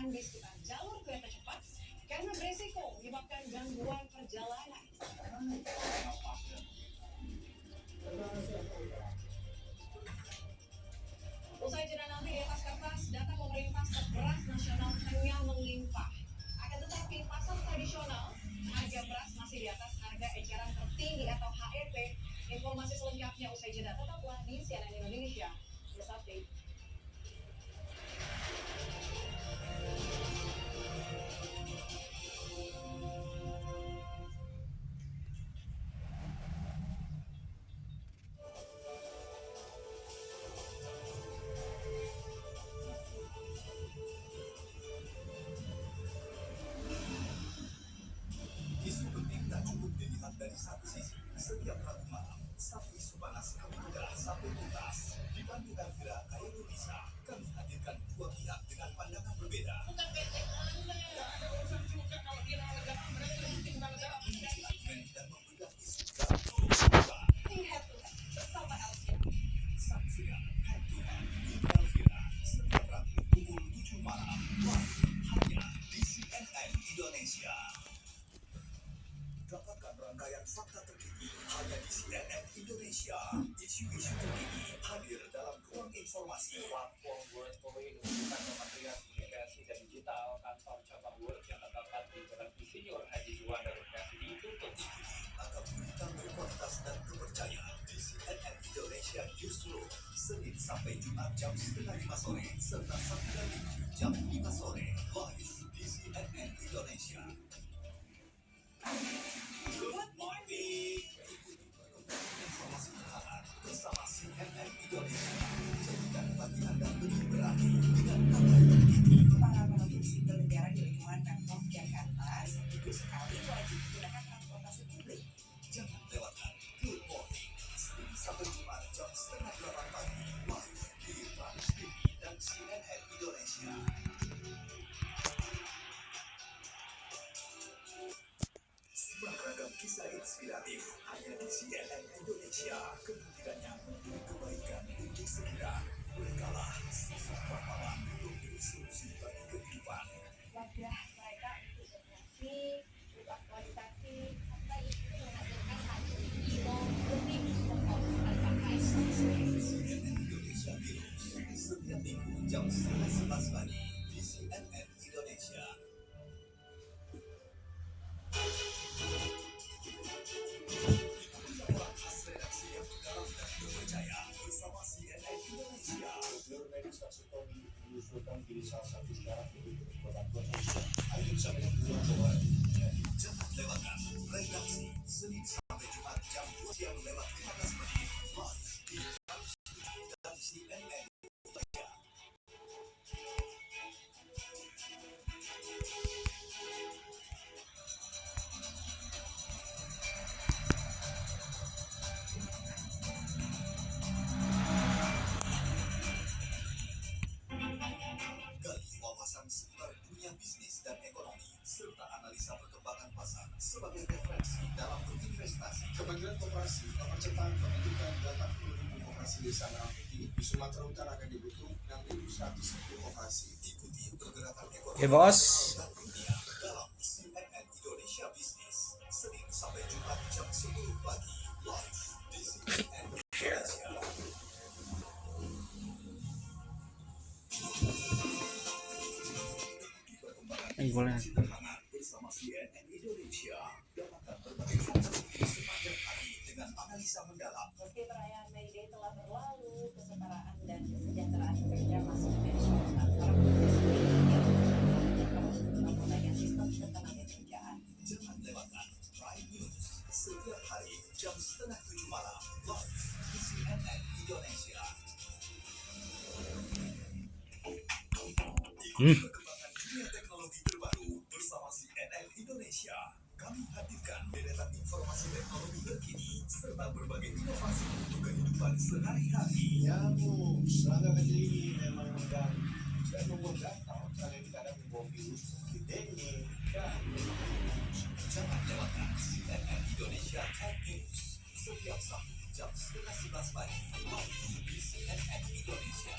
di sekitar jalur kereta cepat karena beresiko menyebabkan gangguan perjalanan. Usai jeda nanti di atas kertas, data pemerintah stok beras nasional tengah melimpah. Akan tetapi pasar tradisional, harga beras masih di atas harga eceran tertinggi atau HET. Informasi selengkapnya usai jeda, tetaplah di CNN Indonesia. News Update. Dari satu sisi, setiap Rabu malam, satu isu panas kami bedah sampai tuntas. Di Bandung Elvira Kairunisa, kami hadirkan dua pihak dengan pandangan berbeda. Bukan benteng Anda. Tidak ada urusan juga kalau dia negara mereka lebih tinggal negara. Menguji argumen dan membedah isu dalam forum terbuka. Tim Head to Head bersama Elvira. Saksikan Head to Head di Elvira setiap Rabu pukul 7 malam. Live hanya di CNN Indonesia. Dapatkan rangkaian fakta terkini hanya di CNN Indonesia. Isu-isu terkini hadir dalam ruang informasi. Platform Word Point merupakan Kementerian Komunikasi dan Digital. Kantor cabang Word yang terdapat di Jalan Insinyur Haji Juanda Bekasi ditutup. Ikuti atau berita berkualitas dan terpercaya di CNN Indonesia Newsroom Senin sampai Jumat jam 4:30 sore serta Sabtu dan Minggu jam 5 sore live di CNN Indonesia. Good morning. Ikuti perkembangan informasi terhangat bersama CNN Indonesia. Jadikan pagi Anda lebih berarti dengan kabar terkini. Para penumpang sipil negara di lingkungan Pemprov Jakarta seminggu sekali wajib menggunakan transportasi publik. Jangan lewatkan Good Morning Senin sampai Jumat jam 7:30 pagi live di Trans TV dan CNN Indonesia. Beragam kisah inspiratif hanya di CNN Indonesia. Kepentingannya untuk kebaikan untuk segera. Berkalah sisa paparan untuk instruksi bagi kehidupan. Wadah mereka untuk berkreasi, berkualitasasi, serta itu menghasilkan hasil yang lebih berkualitas. CNN Indonesia News setiap minggu jam 11 pagi di CNN Indonesia. Laporan khas redaksi yang mendalam dan terpercaya bersama CNN Indonesia. Jurnalis Saksitomi diusulkan menjadi salah satu syarat untuk kekuatan Indonesia. Ayo sampai coba. Jangan lewatkan redaksi Senin sampai Jumat jam 2 siang lewat 15 menit live di Trans dan CNN Indonesia. Gali wawasan seputar dunia bisnis dan ekonomi serta analisa perkembangan pasar sebagai referensi dalam berinvestasi. Kementerian Koperasi mempercepat pembentukan 80.000 koperasi desa merah putih di Sumatera Utara akan dibentuk 6.110 koperasi. Ikuti pergerakan ekonomi Bos. dan dunia dalam CNN Indonesia Bisnis Senin sampai Jumat jam 10 pagi live di CNN Indonesia. Boleh. Terhangat bersama CNN Indonesia. Dapatkan berbagai fakta sepanjang hari dengan analisa mendalam. Meski perayaan May Day telah berlalu, kesetaraan dan kesejahteraan pekerja masih menjadi sorotan para pekerja dalam menggunakan sistem ketenagakerjaan. Jangan lewatkan Prime News setiap hari jam 6:30 malam live di CNN Indonesia. Ikuti perkembangan dunia teknologi terbaru bersama CNN Indonesia. Kami hadirkan deretan informasi teknologi terkini serta berbagai inovasi untuk kehidupan sehari-hari. Nyamuk, serangga kecil ini memang mengganggu dan membuat gatal karena kadang membawa virus seperti dengue dan Jangan lewatkan CNN Indonesia Tech News setiap Sabtu jam 10:30 pagi live di CNN Indonesia.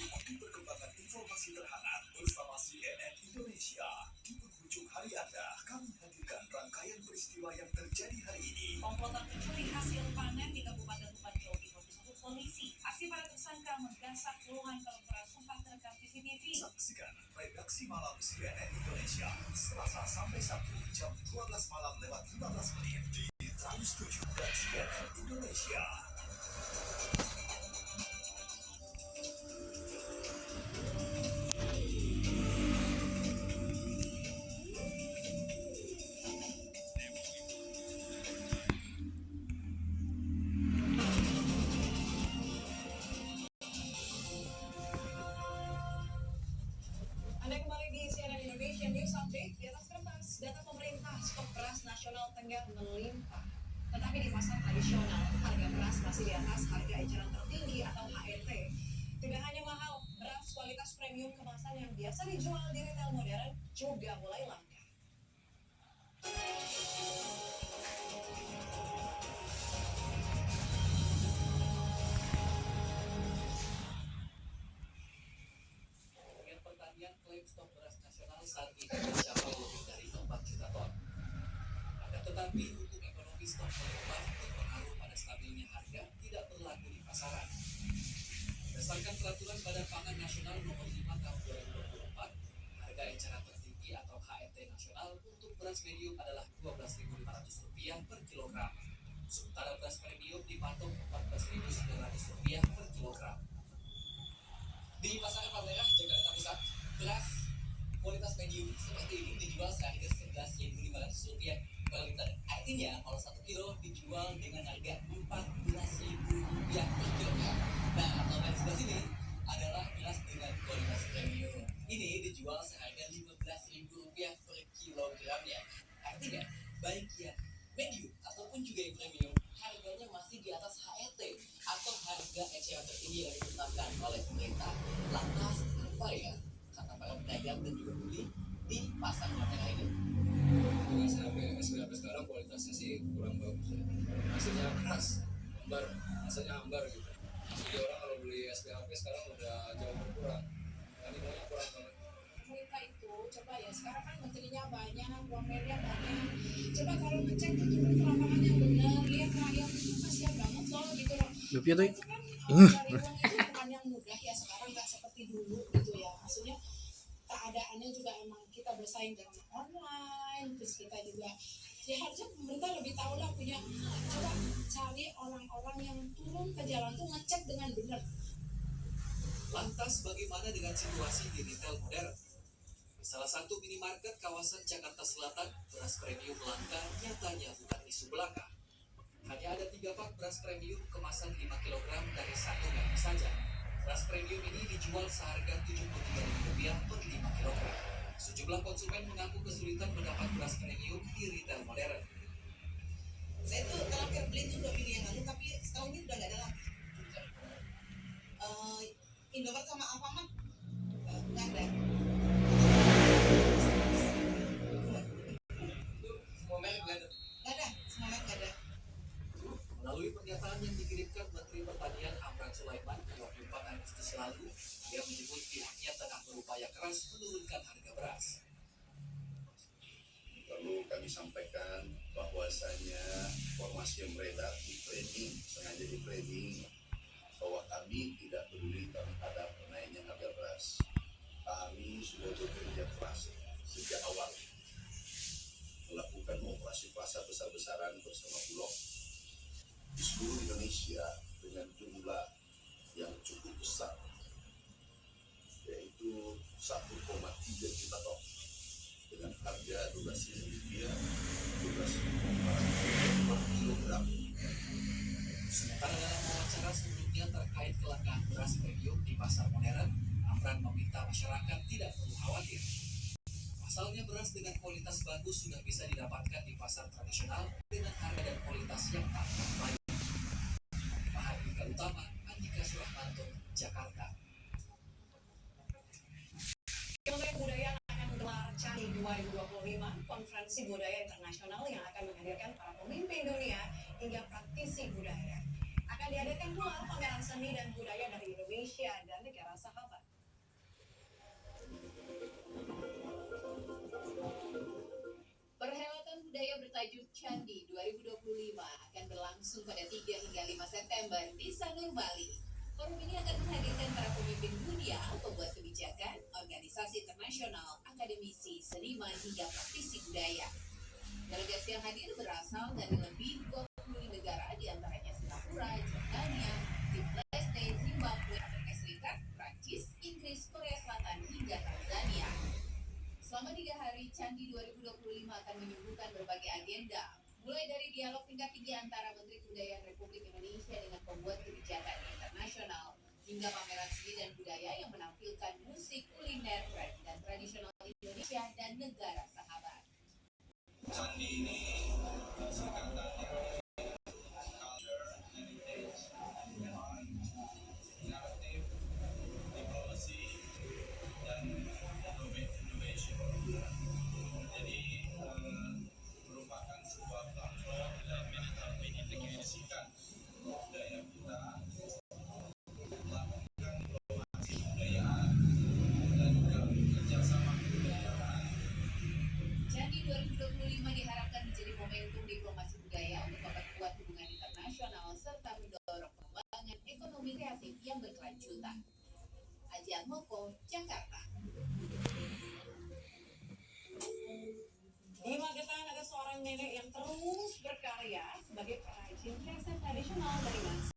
Ikuti perkembangan informasi mereka menggasak puluhan kalung beras sempat terekam CCTV. Saksikan redaksi malam CNN Indonesia Selasa sampai Sabtu jam 12 malam lewat 15 menit di Trans 7 dan CNN Indonesia. Anda kembali di CNN Indonesia News Update. Di atas kertas, data pemerintah stok beras nasional tengah melimpah. Tetapi di pasar tradisional, harga beras masih di atas harga eceran tertinggi atau HET. Tidak hanya mahal, beras kualitas premium kemasan yang biasa dijual di retail modern juga mulai langka. Kementerian Pertanian klaim stok beras nasional saat ini mencapai lebih dari 4 juta ton. Akan tetapi, untuk ekonomi stok melimpah berpengaruh pada stabilnya harga tidak berlaku di pasaran. Berdasarkan peraturan Badan Pangan Nasional Nomor 5 Tahun 2024, harga eceran tertinggi atau HET nasional untuk beras medium adalah Rp12.500 per kilogram. Sementara beras premium dipatok Rp14.900 per kilogram. Di Pasar Palmerah, Jakarta Pusat, beras kualitas medium seperti ini dijual seharga Rp11.500 per liter. Artinya, kalau 1 kilo dijual dengan harga Rp14.000 per kilogram. Nah, kalau dari sebelah sini adalah beras dengan kualitas premium. Ini dijual seharga Rp15.000 per kilogramnya. Artinya, baik yang medium ataupun juga yang premium, harganya masih di atas HET atau harga eceran tertinggi yang ditetapkan oleh pemerintah. Lantas apa ya kata para pedagang dan juga pembeli di pasar Palmerah ini? Dengan sampai sekarang kualitasnya sih kurang bagus ya. Hasilnya keras, hambar, rasanya hambar gitu. Jadi orang kalau beli SPHP sekarang udah jauh berkurang. Animalnya kurang banget. Pemerintah itu coba ya, sekarang kan menterinya banyak, wamennya banyak. Coba kalau ngecek itu ke lapangan yang benar, lihat rakyat itu kasihan banget loh gitu loh. Lupa tuh. Itu kan cari uang itu bukan yang mudah ya, sekarang nggak seperti dulu gitu ya. Maksudnya keadaannya juga emang kita bersaing dengan online, terus kita juga ya harusnya pemerintah lebih tahu lah, punya coba cari orang-orang yang turun ke jalan tuh ngecek dengan benar. Lantas bagaimana dengan situasi di retail modern? Di salah satu minimarket kawasan Jakarta Selatan, beras premium langka nyatanya bukan isu belaka. Hanya ada 3 pak beras premium kemasan 5 kg dari satu merek saja. Beras premium ini dijual seharga Rp73.000 per 5 kg. Sejumlah konsumen mengaku kesulitan mendapat beras premium di retail modern. Saya tuh terakhir beli itu 2 minggu yang lalu, tapi setahun ini udah nggak ada lagi. Indomaret sama Alfamart nggak ada. Semua merek nggak ada. Nggak ada, semua merek nggak ada. Melalui pernyataan yang dikirimkan Menteri Pertanian Amran Sulaiman 24 Agustus lalu, dia menyebut pihaknya tengah berupaya keras menurunkan harga beras. Perlu kami sampaikan bahwasanya informasi yang beredar di framing, sengaja di framing bahwa kami tidak peduli terhadap naiknya harga beras. Kami sudah bekerja keras sejak awal melakukan operasi pasar besar-besaran bersama Bulog di seluruh Indonesia dengan jumlah yang cukup besar, yaitu 1,3 juta ton dengan harga Rp12.000, Rp12.500 per kilogram. Sementara dalam wawancara sebelumnya terkait kelangkaan beras premium di pasar modern, Amran meminta masyarakat tidak perlu khawatir. Pasalnya beras dengan kualitas bagus sudah bisa didapatkan di pasar tradisional dengan harga dan kualitas yang tak kalah baik. Mahardika Utama, Andika Suramanto, Jakarta. Kementerian Kebudayaan akan menggelar CANI 2025, konferensi budaya internasional yang akan menghadirkan para pemimpin dunia hingga praktisi budaya. Akan diadakan pula pameran seni dan budaya dari Indonesia dan negara sahabat. Perhelatan budaya bertajuk Candi 2025 akan berlangsung pada 3 hingga 5 September di Sanur, Bali. Forum ini akan menghadirkan para pemimpin dunia, pembuat kebijakan, organisasi internasional, akademisi, seniman, hingga praktisi budaya. Delegasi yang hadir berasal dari lebih 20 negara, diantaranya Singapura, Jordania, Timor-Leste, Zimbabwe, Amerika Serikat, Prancis, Inggris, Korea Selatan, hingga Tanzania. Selama 3 hari, Candi 2025 akan menyuguhkan berbagai agenda, mulai dari dialog tingkat tinggi antara Menteri Kebudayaan Republik Indonesia dengan pembuat kebijakan internasional, hingga pameran seni dan budaya yang menampilkan musik, kuliner, dan tradisional Indonesia dan negara sahabat. Candi ini singkatannya culture, heritage, art, narrative, diplomasi, dan innovation. Jadi merupakan sebuah platform dalam mempromosikan budaya kita, melakukan diplomasi kebudayaan, dan juga kerjasama kebudayaan. Candi 2025 diharapkan menjadi momentum diplomasi budaya untuk memperkuat hubungan internasional serta mendorong pengembangan ekonomi kreatif yang berkelanjutan. Ajian Moko, Jakarta. Di Magetan ada seorang nenek yang terus berkarya sebagai perajin kresek tradisional dari